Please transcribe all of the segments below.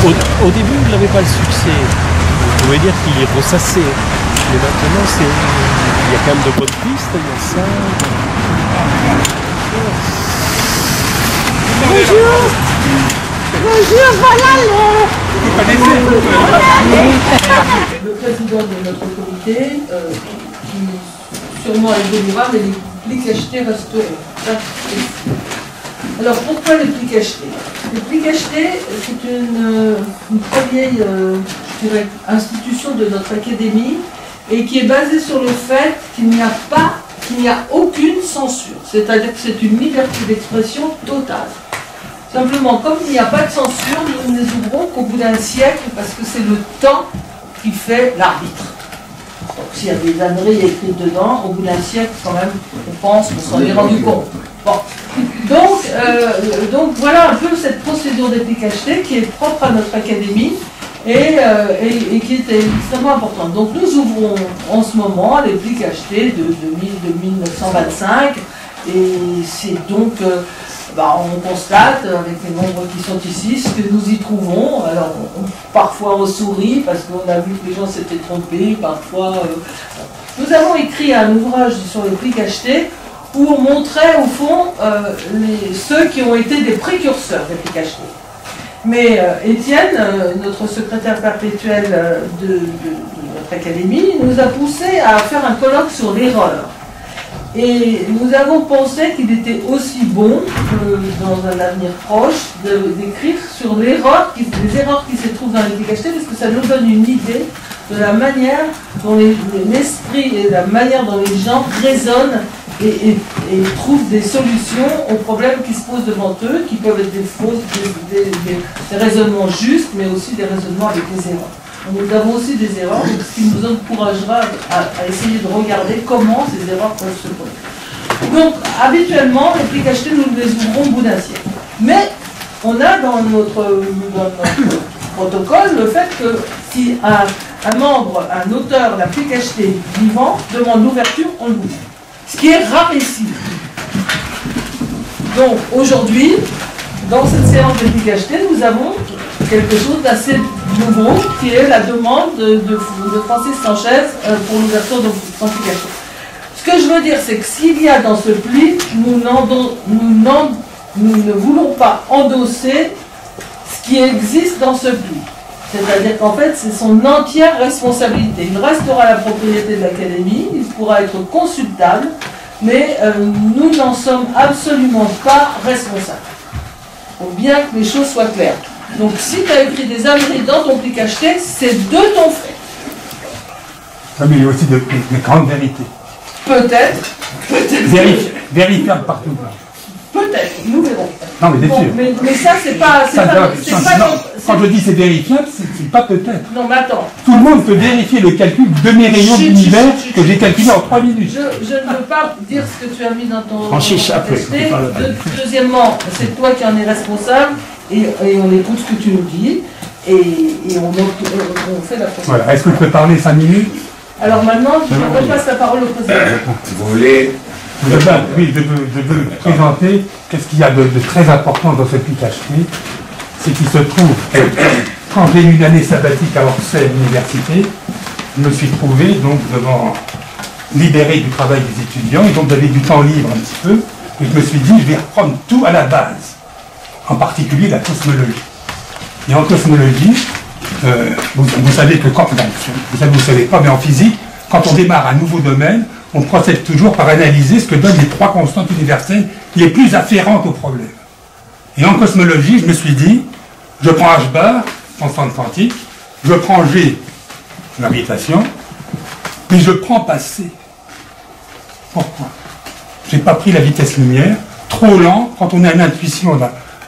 Au début, il n'avait pas le succès. Vous pouvez dire qu'il est ressassé. Mais maintenant, il y a quand même de bonnes pistes. Il y a ça. Bonjour. Bonjour, voilà le président de notre comité, qui sûrement est venu voir, mais les plis cachetés resteront. Alors pourquoi les plis cachetés? Les plis cachetés, c'est une très vieille je dirais, institution de notre académie et qui est basée sur le fait qu'il n'y a aucune censure. C'est-à-dire que c'est une liberté d'expression totale. Simplement, comme il n'y a pas de censure, nous ne les ouvrons qu'au bout d'un siècle parce que c'est le temps qui fait l'arbitre. Donc s'il y a des âneries écrites dedans, au bout d'un siècle, quand même, on pense qu'on s'en est rendu compte. Bon. Donc voilà un peu cette procédure des plis cachetés qui est propre à notre académie et qui est extrêmement importante. Donc nous ouvrons en ce moment les plis cachetés de 1925 et c'est donc... on constate, avec les nombres qui sont ici, ce que nous y trouvons. Alors, parfois on sourit parce qu'on a vu que les gens s'étaient trompés, parfois... Nous avons écrit un ouvrage sur les plis cachetés où on montrait au fond ceux qui ont été des précurseurs des plis cachetés. Mais Étienne, notre secrétaire perpétuel de notre académie, nous a poussé à faire un colloque sur l'erreur. Et nous avons pensé qu'il était aussi bon, dans un avenir proche, d'écrire sur les erreurs qui se trouvent dans les plis cachetés, parce que ça nous donne une idée de la manière dont l'esprit et la manière dont les gens raisonnent et trouvent des solutions aux problèmes qui se posent devant eux, qui peuvent être des raisonnements justes, mais aussi des raisonnements avec des erreurs. Nous avons aussi des erreurs, ce qui nous encouragera à essayer de regarder comment ces erreurs peuvent se produire. Donc, habituellement, les plis cachetés, nous les ouvrons au bout d'un siècle. Mais, on a dans notre protocole le fait que si un membre, un auteur d'un pli cacheté vivant demande l'ouverture, on l'ouvre. Ce qui est rarissime. Donc, aujourd'hui, dans cette séance de plis cachetés, nous avons quelque chose d'assez nouveau, qui est la demande de Francis Sanchez pour l'ouverture de son pli cacheté. Ce que je veux dire, c'est que s'il y a dans ce pli, nous ne voulons pas endosser ce qui existe dans ce pli. C'est-à-dire qu'en fait, c'est son entière responsabilité. Il restera la propriété de l'académie, il pourra être consultable, mais nous n'en sommes absolument pas responsables. Il faut bien que les choses soient claires. Donc si tu as écrit des âneries dans ton pli cacheté, c'est de ton fait. Non, mais il y a aussi de grandes vérités. Peut-être. Vérifiables partout. Peut-être, nous verrons. Non, mais bien sûr. Mais ça, c'est pas... Quand je dis c'est vérifiable, c'est pas peut-être. Non, mais attends. Tout le monde peut vérifier le calcul de mes rayons d'univers que j'ai calculé en 3 minutes. Je ne veux pas dire ce que tu as mis dans ton Franchis, après. Deuxièmement, c'est toi qui en es responsable et on écoute ce que tu nous dis et on fait la procédure. Voilà. Est-ce que je peux parler 5 minutes? Alors maintenant, je repasse la parole au président. Vous voulez... Oui, je veux présenter qu'est-ce qu'il y a de très important dans ce pli cacheté. C'est qu'il se trouve, quand j'ai eu une année sabbatique à Orsay, à l'université, je me suis trouvé donc devant libéré du travail des étudiants, et donc j'avais du temps libre un petit peu, et je me suis dit, je vais reprendre tout à la base, en particulier la cosmologie. Et en cosmologie, vous savez que quand, vous ne savez pas, mais en physique, quand on démarre un nouveau domaine, on procède toujours par analyser ce que donnent les 3 constantes universelles les plus afférentes au problème. Et en cosmologie, je me suis dit, je prends h bar, constante quantique, je prends g, gravitation, et je prends pas c. Pourquoi? Je n'ai pas pris la vitesse lumière, trop lent, quand on a une intuition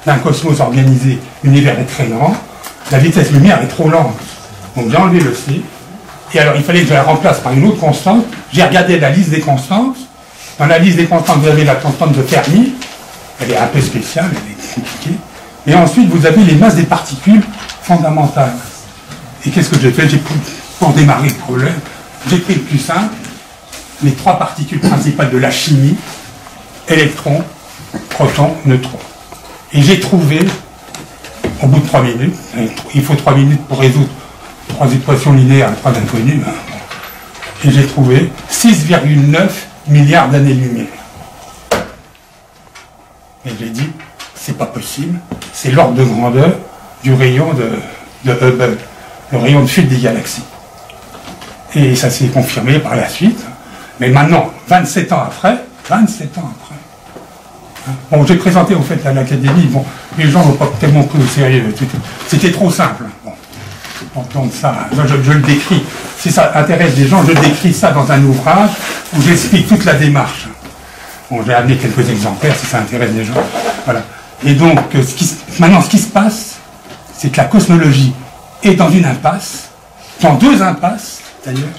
d'un cosmos organisé, l'univers est très grand, la vitesse lumière est trop lente. Donc j'ai enlevé le c, et alors il fallait que je la remplace par une autre constante. J'ai regardé la liste des constantes. Dans la liste des constantes, vous avez la constante de Fermi, elle est un peu spéciale, elle est compliquée. Et ensuite, vous avez les masses des particules fondamentales. Et qu'est-ce que j'ai fait? Pour démarrer le problème, j'ai pris le plus simple, les 3 particules principales de la chimie, électrons, protons, neutrons. Et j'ai trouvé au bout de 3 minutes. Il faut 3 minutes pour résoudre 3 équations linéaires à 3 inconnues. Et j'ai trouvé 6,9 milliards d'années-lumière. Et j'ai dit, c'est pas possible, c'est l'ordre de grandeur du rayon de Hubble, le rayon de fuite des galaxies. Et ça s'est confirmé par la suite. Mais maintenant, 27 ans après, bon, j'ai présenté au fait à l'Académie, bon, les gens n'ont pas tellement pris au sérieux, c'était trop simple. Bon, donc ça, je le décris, si ça intéresse des gens, je décris ça dans un ouvrage où j'explique toute la démarche. Bon, j'ai amené quelques exemplaires si ça intéresse les gens. Voilà. Et donc, maintenant, ce qui se passe, c'est que la cosmologie est dans une impasse, dans 2 impasses d'ailleurs.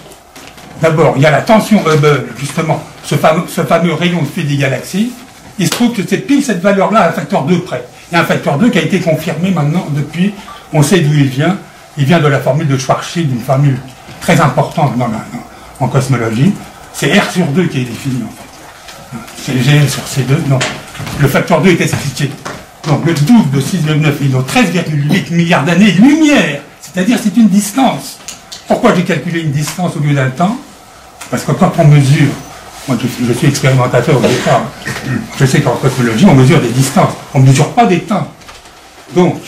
D'abord, il y a la tension Hubble, justement, ce fameux rayon de fuite des galaxies. Il se trouve que c'est pile cette valeur-là à un facteur 2 près. Il y a un facteur 2 qui a été confirmé maintenant depuis, on sait d'où il vient. Il vient de la formule de Schwarzschild, une formule très importante en cosmologie. C'est R sur 2 qui est défini en fait. C'est G sur C2. Non, le facteur 2 est expliqué. Donc le double de 6,9 est donc 13,8 milliards d'années-lumière. C'est-à-dire c'est une distance. Pourquoi j'ai calculé une distance au lieu d'un temps? Parce que quand on mesure, moi je suis expérimentateur au départ, je sais qu'en cosmologie on mesure des distances, on ne mesure pas des temps. Donc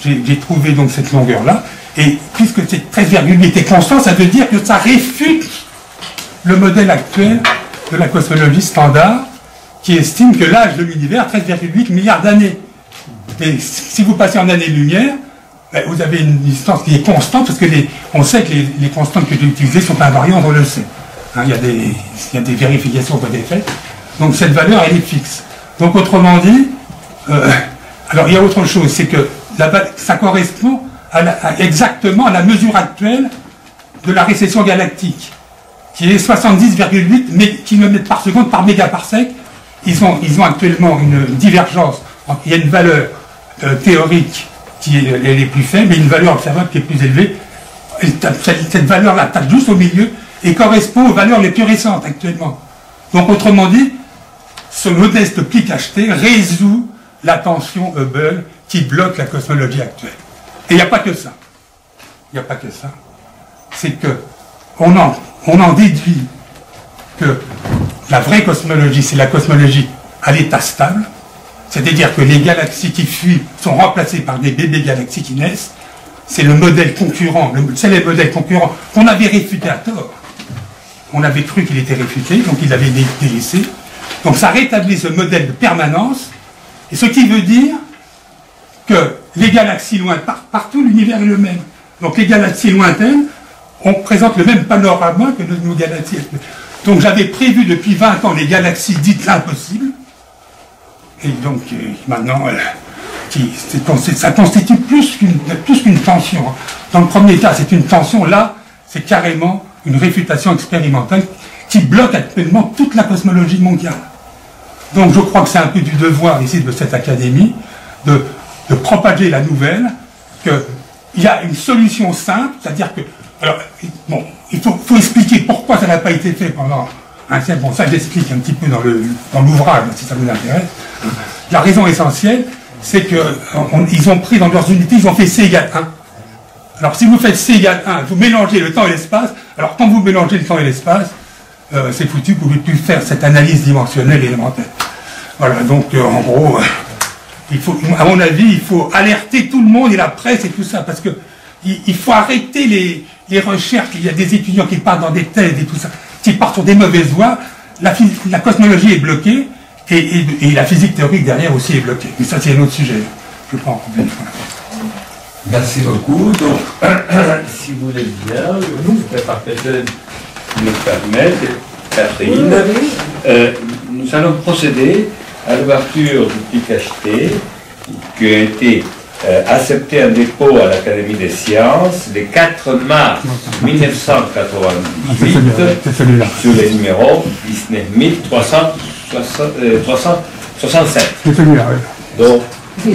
j'ai trouvé donc cette longueur-là, et puisque c'est 13,8 est constant, ça veut dire que ça réfute le modèle actuel de la cosmologie standard, qui estime que l'âge de l'univers 13,8 milliards d'années. Et si vous passez en années-lumière, ben, vous avez une distance qui est constante, parce que on sait que les constantes que j'ai utilisées sont invariantes, on le sait. Hein, il y a des vérifications qui ont été faites. Donc cette valeur, elle est fixe. Donc autrement dit, alors il y a autre chose, c'est que ça correspond exactement à la mesure actuelle de la récession galactique, qui est 70,8 km par seconde par mégaparsec. Ils ont actuellement une divergence. Il y a une valeur théorique qui est plus faible et une valeur observable qui est plus élevée. Et cette valeur-là tape juste au milieu et correspond aux valeurs les plus récentes actuellement. Donc autrement dit, ce modeste pli cacheté résout la tension Hubble qui bloque la cosmologie actuelle. Et il n'y a pas que ça. Il n'y a pas que ça. C'est que on en déduit que la vraie cosmologie, c'est la cosmologie à l'état stable, c'est-à-dire que les galaxies qui fuient sont remplacées par des bébés galaxies qui naissent. C'est le modèle concurrent, c'est le modèle concurrent qu'on avait réfuté à tort. On avait cru qu'il était réfuté, donc il avait délaissé. Donc ça rétablit ce modèle de permanence, et ce qui veut dire que les galaxies lointaines, partout l'univers est le même. Donc les galaxies lointaines, on présente le même panorama que nos galaxies. Donc j'avais prévu depuis 20 ans les galaxies dites l'impossible, et donc maintenant, ça constitue plus qu'une tension. Dans le premier cas, c'est une tension, là, c'est carrément une réfutation expérimentale qui bloque actuellement toute la cosmologie mondiale. Donc je crois que c'est un peu du devoir ici de cette académie de propager la nouvelle, qu'il y a une solution simple, c'est-à-dire que, alors, bon, il faut expliquer pourquoi ça n'a pas été fait pendant un siècle. Bon, ça j'explique un petit peu dans l'ouvrage, si ça vous intéresse. La raison essentielle, c'est qu'ils ont pris dans leurs unités, ils ont fait C égale 1. Alors si vous faites C égale 1, vous mélangez le temps et l'espace, alors quand vous mélangez le temps et l'espace, c'est foutu, vous ne pouvez plus faire cette analyse dimensionnelle élémentaire. Voilà, donc en gros, à mon avis, il faut alerter tout le monde et la presse et tout ça, parce que il faut arrêter les recherches. Il y a des étudiants qui partent dans des thèses et tout ça, qui partent sur des mauvaises voies. La cosmologie est bloquée et la physique théorique derrière aussi est bloquée. Mais ça, c'est un autre sujet. Je ne vais pas en couper. Merci beaucoup. Donc, si vous voulez bien, nous peut-être nous permettre, Catherine, nous allons procéder à l'ouverture du pli cacheté qui a été accepté en dépôt à l'Académie des sciences le 4 mars 1998 sur le numéro 19367. C'est celui-là, oui. Donc, je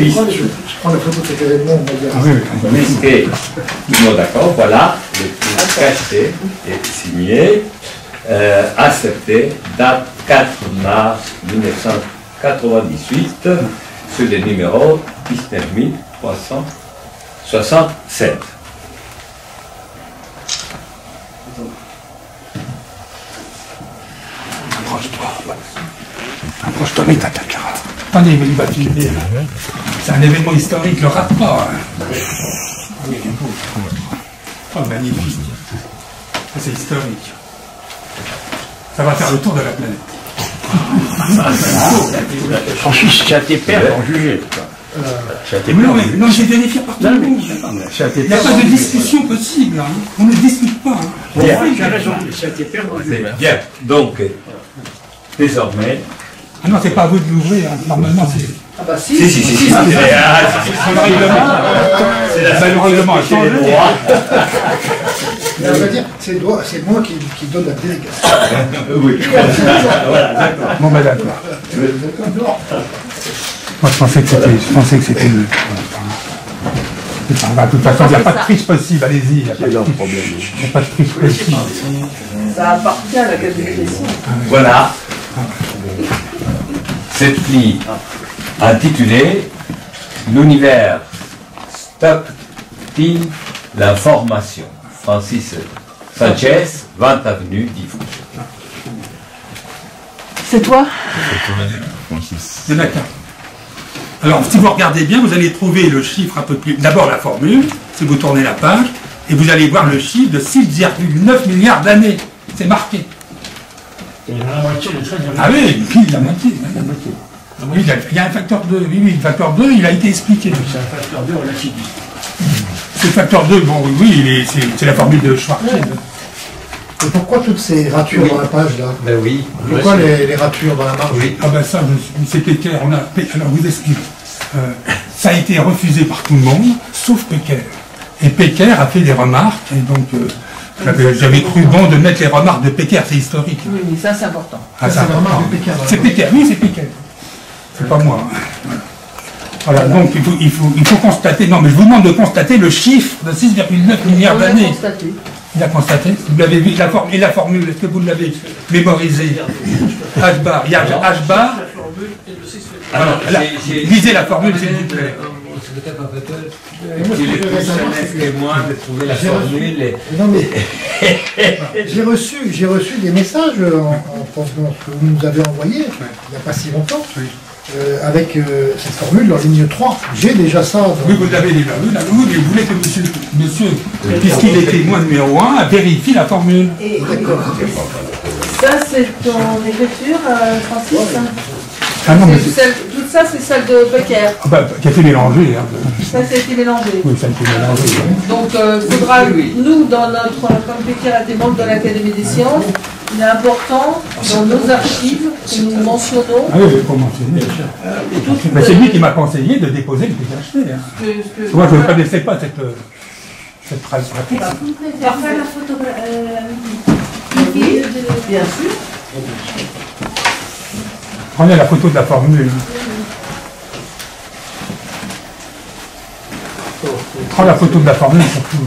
prends la photo de cet événement, on va dire. puisque tout le monde d'accord, voilà, le pli cacheté est signé, accepté, date 4 mars 1998, sur le numéro 367. Approche-toi, mais t'attaqueras. Attendez, il va filmer. C'est un événement historique, le rate pas. Oh, magnifique. Ça, c'est historique. Ça va faire le tour de la planète. Francis, c'est à tes pères d'en juger. Non, j'ai vérifié par tout le monde. Il n'y a pas de discussion possible. Hein. On ne discute pas. Hein. Bien, tu as raison, c'est à tes pères d'en juger. Bien, donc, désormais... Ah non, c'est pas à vous de l'ouvrir. Hein. Normalement, c'est... Ah bah si, Si. Le règlement a changé. Mais on va dire, c'est moi qui donne la délégation. Oui. Voilà, d'accord. Bon, bah d'accord. Moi, je pensais que c'était le... De toute façon, il n'y a pas de triche possible. Allez-y. Il n'y a pas de triche possible. ça appartient à l'Académie des sciences. Voilà. Cette fille intitulée L'univers stoppe-t-il l'information? Francis Sanchez, 20 avenue d'Ivry. C'est toi? C'est d'accord. Alors, si vous regardez bien, vous allez trouver le chiffre un peu plus... D'abord, la formule, si vous tournez la page, et vous allez voir le chiffre de 6,9 milliards d'années. C'est marqué. Et la moitié de 13 Ah oui, la moitié. Oui, il y a un facteur 2. Oui, le facteur 2, il a été expliqué. C'est un facteur 2 relatif. Ce facteur 2, bon, oui, c'est la formule de Schwarzschild. Et pourquoi toutes ces ratures dans la page là? Ben oui. Pourquoi les ratures dans la marge? Ah ben ça, c'est Péquer. Alors, vous explique. Ça a été refusé par tout le monde, sauf Péquer. Et Péquer a fait des remarques, et donc j'avais cru bon de mettre les remarques de Péquer, c'est historique. Oui, mais ça c'est important. Ah, c'est important. vraiment de Péquer, C'est Péquer, oui, c'est Péquer. C'est pas moi. Voilà, donc il faut constater, non mais je vous demande de constater le chiffre de 6,9 milliards d'années. Il a constaté. Vous l'avez vu, et la formule, est-ce que vous l'avez mémorisée? H bar, il y a H bar. Alors, lisez la formule, s'il vous plaît. Il est plus honnête que moi de trouver la formule. Non mais j'ai reçu des messages en provenance que vous nous avez envoyés il n'y a pas si longtemps. Avec cette formule en ligne 3. J'ai déjà ça. Oui, vous l'avez déjà vu, vous voulez que monsieur puisqu'il est témoin numéro 1, vérifie la formule. Ça c'est ton écriture, Francis? Ah non, mais tout ça c'est celle de Péquer. Qui a été mélangé. Hein. Ça a été mélangé. Oui, ça a été mélangé. Donc il faudra, nous, dans notre, comme Péquer a été membre de l'Académie des sciences, il est important dans nos archives que nous mentionnons. Ah oui, il faut mentionner. C'est lui qui m'a conseillé de déposer le PHP. Hein. Moi, je ne connaissais pas cette phrase pratique. Parfait, la photographie. Bien sûr. Prenez la photo de la formule. Prends la photo de la formule surtout.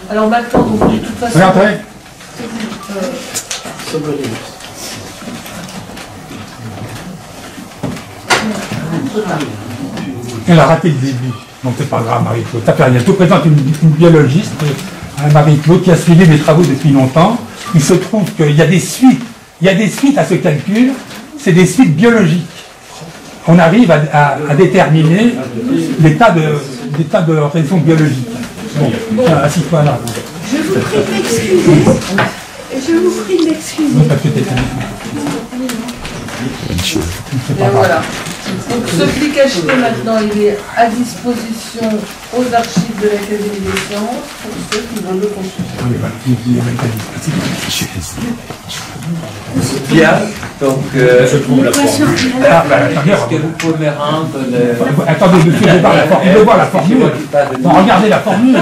Alors maintenant, donc, de toute façon... Regardez. Elle a raté le début. Donc c'est pas grave, Marie-Claude. Ça fait rien. Je vous présente une biologiste, Marie-Claude, qui a suivi mes travaux depuis longtemps. Il se trouve qu'il y a des suites. Il y a des suites à ce calcul. C'est des suites biologiques. On arrive à déterminer l'état de raison biologique. Bon, assis-toi là. Je vous prie de m'excuser. Je vous prie de m'excuser. Non, parce que t'es Et voilà. Donc ce pli caché maintenant, il est à disposition aux archives de l'Académie des sciences pour ceux qui veulent le consulter. Bien, donc Je trouve la formule. est-ce que vous pouvez me rendre le... Attendez, monsieur, je veux voir la formule. Non, regardez la formule.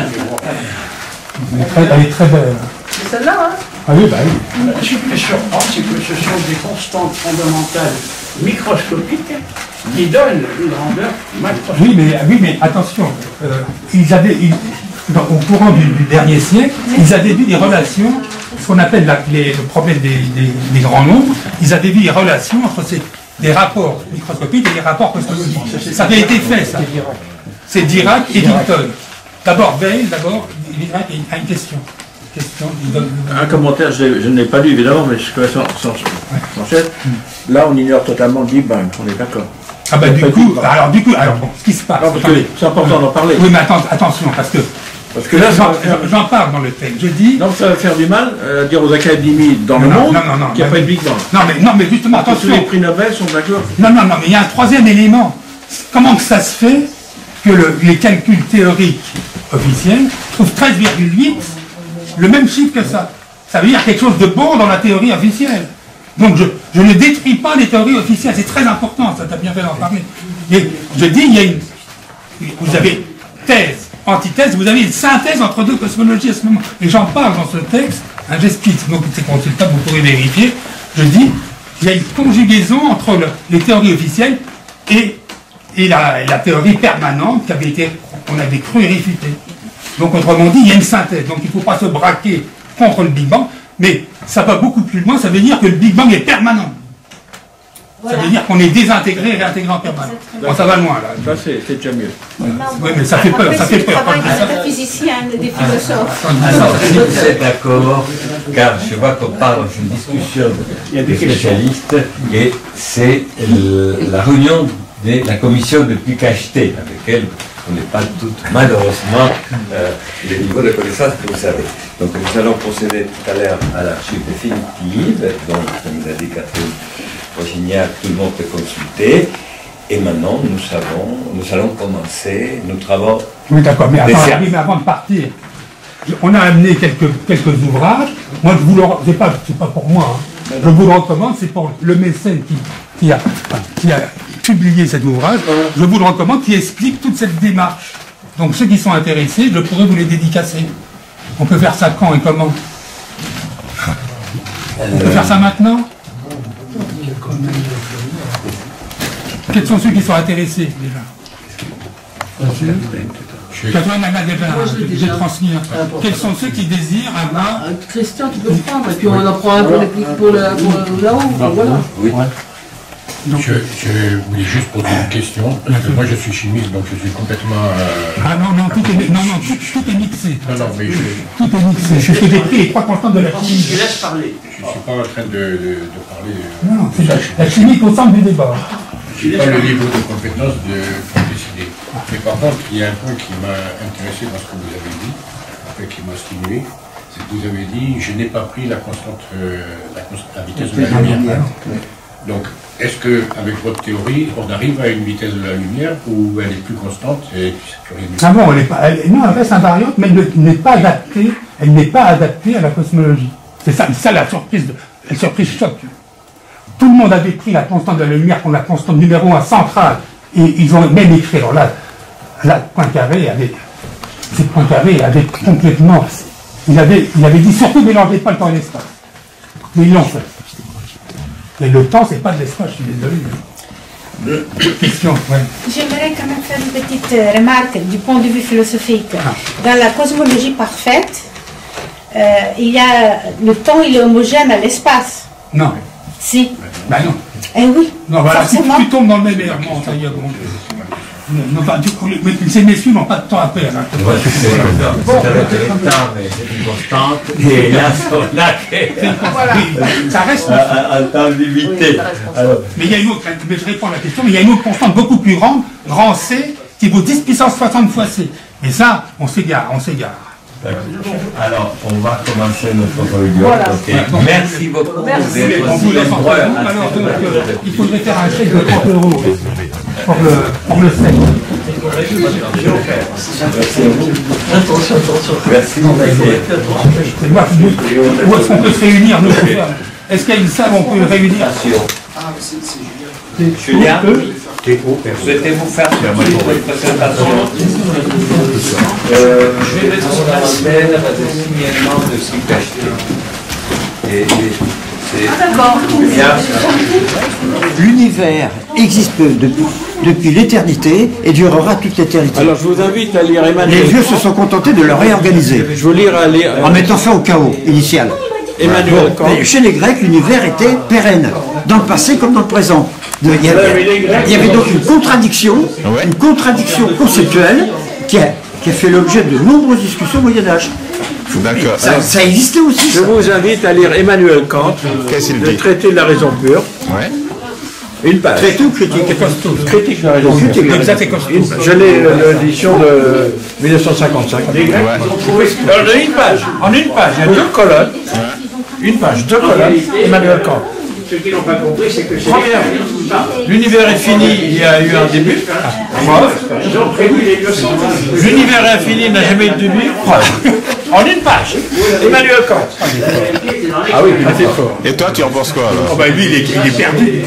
Elle est très belle. C'est celle-là, hein? Ah oui, bah oui. Ce qui me surprend, c'est que ce sont des constantes fondamentales microscopiques qui donnent une grandeur macroscopique. Oui, mais attention, au courant du dernier siècle, ils avaient vu des relations ce qu'on appelle le problème des grands nombres, ils avaient vu les relations entre des rapports microscopiques et des rapports cosmologiques. Ça avait été fait, ça. C'est Dirac et Dalton. D'abord Veil, Dirac a une question. Un commentaire, je ne l'ai pas lu évidemment, mais je connais son chef. Là, on ignore totalement le Big Bang, on est d'accord. Ah bah du coup, bon, ce qui se passe... C'est important d'en parler. Oui, mais attention, parce que là, j'en parle dans le texte. Je dis... Donc ça va faire du mal à dire aux académies dans le monde qu'il n'y a pas de Big Bang. Non, mais justement, attention. Tous les prix Nobel sont d'accord. Non, mais il y a un troisième élément. Comment que ça se fait que les calculs théoriques officiels trouvent 13,8 le même chiffre que ça? Ça veut dire quelque chose de bon dans la théorie officielle. Donc je ne détruis pas les théories officielles, c'est très important, ça t'a bien fait d'en parler. Et je dis, vous avez thèse, antithèse, vous avez une synthèse entre deux cosmologies à ce moment. Et j'en parle dans ce texte, j'explique, donc c'est consultable, vous pourrez vérifier. Je dis, il y a une conjugaison entre les théories officielles et la théorie permanente qu'on avait cru et réfutée. Donc autrement dit, il y a une synthèse, donc il ne faut pas se braquer contre le Big Bang, mais ça va beaucoup plus loin, ça veut dire que le Big Bang est permanent. Voilà. Ça veut dire qu'on est désintégré et réintégré en permanence. Bon, ça va loin, là. Ça, c'est déjà mieux. Oui, mais ça fait peur, ça fait peur. Des physiciens, des philosophes. Alors, si vous êtes d'accord, car je vois qu'on parle d'une discussion de spécialistes, et c'est la réunion de la commission de PKHT, avec laquelle on n'est pas toutes, malheureusement, le niveau de connaissance que vous savez. Donc nous allons procéder tout à l'heure à l'archive définitive, donc comme l'a dit Catherine Wojniak, tout le monde peut consulter, et maintenant nous allons commencer nos travaux. Oui d'accord, mais avant de partir, on a amené quelques ouvrages, moi je vous le, c'est pas pour moi, hein. Je vous le recommande, c'est pour le mécène qui a publié cet ouvrage, je vous le recommande, qui explique toute cette démarche. Donc ceux qui sont intéressés, je pourrais vous les dédicacer. On peut faire ça quand et comment? On peut faire ça maintenant? Quels sont ceux qui sont intéressés déjà? J'ai transmis. Quels sont ceux qui désirent avoir... Christian, tu peux le prendre, et puis on en prend un pour là-haut. Voilà. Oui. Donc, je voulais juste poser une question, parce que moi je suis chimiste, donc je suis complètement... Ah non, tout est mixé. Non, mais tout est mixé. Je fais des prix et 3 constants de la chimie. Je laisse parler. Je ne suis pas en train de parler... Non, c'est la chimie au centre du débat. Je n'ai pas le niveau de compétence pour décider. Mais par contre, il y a un point qui m'a intéressé dans ce que vous avez dit, qui m'a stimulé, c'est que vous avez dit, je n'ai pas pris la constante, la vitesse de la lumière. Donc, est-ce qu'avec votre théorie, on arrive à une vitesse de la lumière où elle est plus constante et plus rien? Ah bon, elle reste invariante, mais elle n'est pas adaptée à la cosmologie. C'est ça la surprise, la surprise choc. Tout le monde avait pris la constante de la lumière comme la constante numéro 1 centrale, et ils ont même écrit, alors là Poincaré avait complètement, il avait dit surtout mélangez pas le temps et l'espace. Mais ils l'ont fait. Et le temps, c'est pas de l'espace, je suis désolé. Question, ouais. J'aimerais quand même faire une petite remarque du point de vue philosophique. Dans la cosmologie parfaite, le temps il est homogène à l'espace. Non. Si. Ben non. Eh oui. Non, voilà, si tu tombes dans le même errement, ça y est, bon. Ces messieurs n'ont pas de temps à perdre. Ouais, c'est un temps, mais c'est une constante. Et là, ça reste un temps limité. Mais il y a une autre, mais je réponds à la question, mais il y a une autre constante beaucoup plus grande, grand C, qui vaut 10 puissance 60 fois C. Et ça, on s'égare. Alors, on va commencer notre réunion. Voilà. Okay. Merci beaucoup. Merci. On vous laisse entre nous, alors il faudrait faire un chèque de 30 € pour le sec. Merci. C'est moi qui dis, où est-ce qu'on peut se réunir, nous? Est-ce qu'il y a une salle où on peut réunir? Julien, souhaitez-vous faire une présentation? Je vais mettre sur la scène le signalement de ce qui est acheté. D'accord. L'univers existe depuis l'éternité et durera toute l'éternité. Alors je vous invite à lire Emmanuel. Les dieux se sont contentés de le réorganiser Je vous lire en mettant fin au chaos initial. Emmanuel Kant. Mais chez les Grecs, l'univers était pérenne, dans le passé comme dans le présent. Il y avait donc une contradiction conceptuelle qui a fait l'objet de nombreuses discussions au Moyen-Âge. D'accord. Ça existait aussi. Je vous invite à lire Emmanuel Kant, le traité de la raison pure. Ouais. Une page. Traité ou critique? Critique de la raison pure. Je l'ai l'édition de 1955. Ouais. Une page. En une page, il y a 2 colonnes. Une page, 2 colonnes. Emmanuel Kant. Ceux qui n'ont pas compris, c'est que c'est... Première, l'univers est fini, il y a eu un début. Ils ont prévu les 200 ans. L'univers est infini, n'a jamais eu de début. En une page. Emmanuel Kant. Ah oui, il était fort. Et toi, tu en penses quoi alors? Oh bah lui, il est perdu.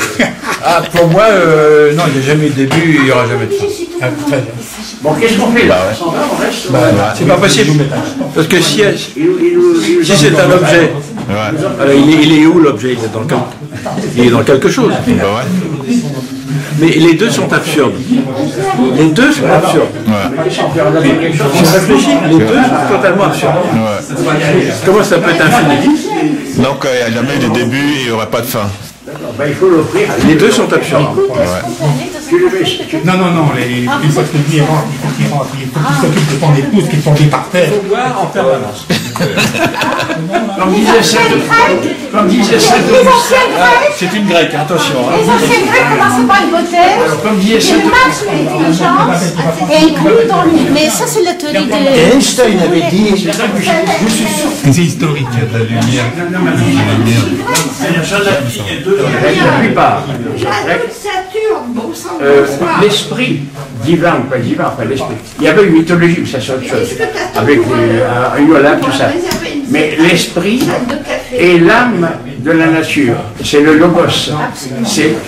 Ah, pour moi, non, il n'y a jamais eu de début, il n'y aura jamais de fin. Très bien. Bon, qu'est-ce qu'on fait là? On reste... C'est pas possible. Parce que si c'est un objet, il est où l'objet? Il est dans quelque chose. Mais les deux sont absurdes. Les deux sont absurdes. Si on réfléchit, les deux sont totalement absurdes. Comment ça peut être infini? Donc il n'y a jamais eu de début et il n'y aura pas de fin. Il faut l'offrir. Les deux sont absurdes. Non, une fois que lui rentre, il faut qu'il rentre, il faut qu'il s'occupe de ton épouse, qu'il tombe par terre. Il faut boire en permanence. Comme disait Saint C'est une grecque, attention. Les anciens Grecs commençaient par une beauté, une marche de l'intelligence et inclus dans lui. Mais ça, c'est la théorie de... Einstein avait dit... C'est historique, la lumière. La plupart. L'esprit divin ou pas divin, enfin l'esprit. Il y avait une mythologie, ça c'est autre chose, avec un Olympe, tout ça. Mais l'esprit est l'âme de la nature, c'est le logos.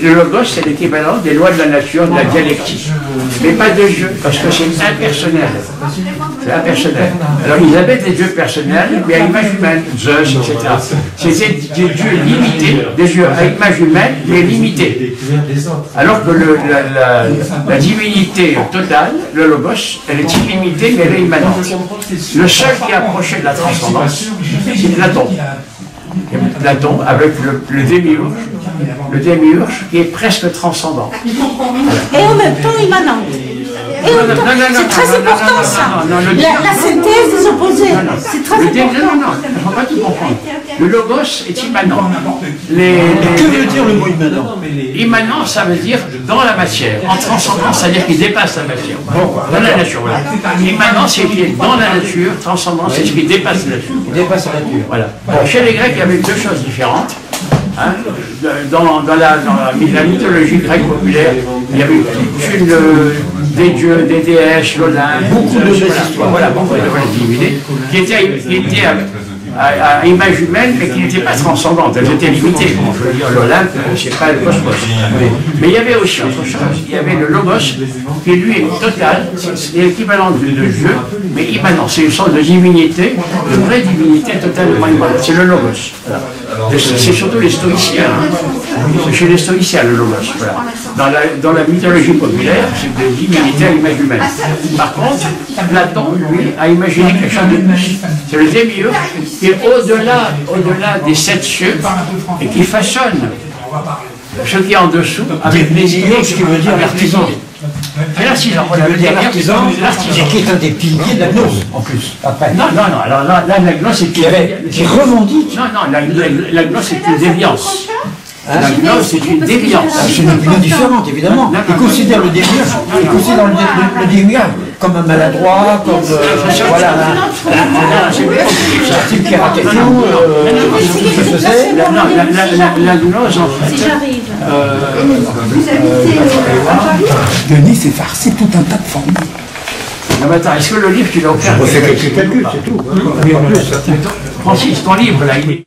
Le logos, c'est l'équivalent des lois de la nature, de la dialectique. Mais pas de Dieu, parce que c'est impersonnel. C'est impersonnel. Alors ils avaient des dieux personnels, mais à image humaine, Zeus, etc. C'était des dieux limités, des dieux à image humaine, mais limités. Alors que la divinité totale, le logos, elle est illimitée, mais elle est immanente. Le seul qui est approché de la transcendance, c'est Platon. Platon avec le démiurge qui est presque transcendant. Et en même temps immanent. C'est très important ça. La synthèse des opposés. C'est très important. Non, il ne faut pas tout comprendre. Le logos est immanent. Que veut dire le mot immanent? Immanent, ça veut dire dans la matière. En transcendant, ça veut dire qu'il dépasse la matière. Dans la nature, voilà. Immanent, c'est qu'il est dans la nature. Transcendant, c'est ce qui dépasse la nature. Il dépasse la nature. Voilà. Bon, chez les Grecs, il y avait 2 choses différentes. Hein, dans la mythologie grecque populaire, il y avait toute des dieux, des déesses, l'Olympe, beaucoup de histoires, voilà, beaucoup de divinités, qui étaient à image humaine, mais qui n'étaient pas transcendantes, elles étaient limitées. Bon, je veux dire, l'Olympe, c'est pas le cosmos. Mais il y avait aussi autre chose, il y avait le logos, qui lui est total, c'est l'équivalent de Dieu, mais immanent, c'est une sorte de divinité, de vraie divinité totalement immanente, c'est le logos. Voilà. C'est surtout les stoïciens, hein. C'est chez les stoïciens le logos. Voilà. Dans la mythologie populaire, c'est des divinités à l'image humaine. Par contre, Platon, lui, a imaginé quelque chose de plus. C'est le démiurge qui est au-delà des 7 cieux et qui façonne ce qui est en dessous avec les idées, ce qui veut dire l'artisan. C'est l'artisan. L'artisan, c'est qui est un des piliers de la gnose, en plus. Non, alors là, la gnose, c'est qui revendique. Non, la gnose, c'est une déviance. La gnose, c'est une déviance. C'est une opinion différente, évidemment. Il considère le démiurge comme un maladroit, comme voilà, un type qui a raté tout, la gnose, en fait. Denis s'est farci tout un tas de formules. Non, mais attends, est-ce que le livre, tu l'as offert? C'est quelques calculs, c'est tout. Francis, ton livre, là, il est...